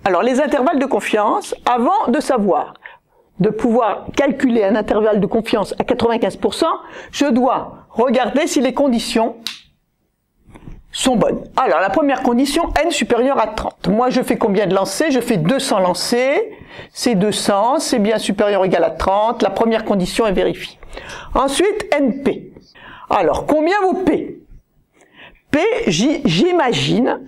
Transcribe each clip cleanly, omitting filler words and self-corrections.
Alors les intervalles de confiance, avant de pouvoir calculer un intervalle de confiance à 95%, je dois regarder si les conditions sont bonnes. Alors la première condition, n supérieur à 30. Moi je fais combien de lancers? Je fais 200 lancers, c'est 200, c'est bien supérieur ou égal à 30, la première condition est vérifiée. Ensuite, np. Alors combien vaut p? P, j'imagine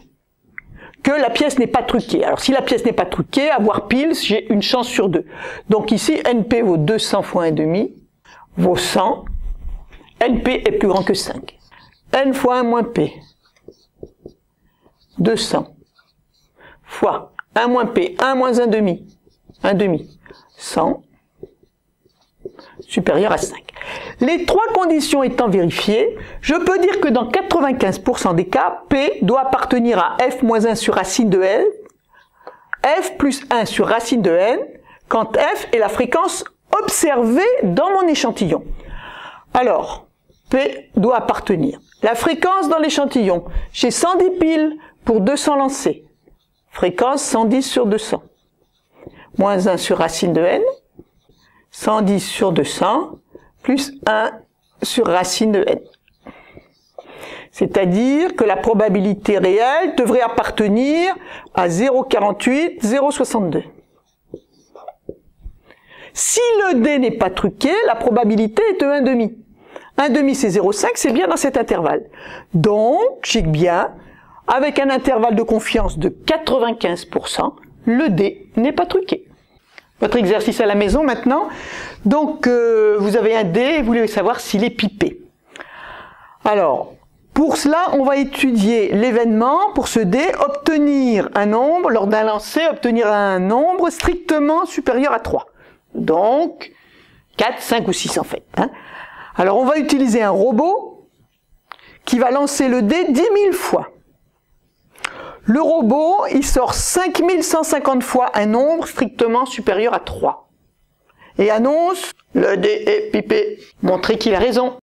que la pièce n'est pas truquée. Alors si la pièce n'est pas truquée, avoir pile, j'ai une chance sur 2. Donc ici, np vaut 200 fois 1,5, vaut 100. np est plus grand que 5. n fois 1 moins p. 200 fois 1 moins p, 1 moins 1,5, 100, supérieur à 5. Les trois conditions étant vérifiées, je peux dire que dans 95% des cas, p doit appartenir à f moins 1 sur racine de n, f plus 1 sur racine de n, quand f est la fréquence observée dans mon échantillon. Alors, p doit appartenir. La fréquence dans l'échantillon, j'ai 110 piles pour 200 lancers. Fréquence 110 sur 200. Moins 1 sur racine de n. 110 sur 200. Plus 1 sur racine de n. C'est-à-dire que la probabilité réelle devrait appartenir à 0,48, 0,62. Si le d n'est pas truqué, la probabilité est de 1,5. 1,5 c'est 0,5, c'est bien dans cet intervalle. Donc, j'ai bien, avec un intervalle de confiance de 95%, le D n'est pas truqué. Votre exercice à la maison maintenant. Donc, vous avez un D et vous voulez savoir s'il est pipé. Alors, pour cela, on va étudier l'événement pour ce D, obtenir un nombre, lors d'un lancer, obtenir un nombre strictement supérieur à 3. Donc, 4, 5 ou 6 en fait. Alors, on va utiliser un robot qui va lancer le dé 10 000 fois. Le robot, il sort 5150 fois un nombre strictement supérieur à 3. Et annonce, le dé est pipé. Montrez qu'il a raison.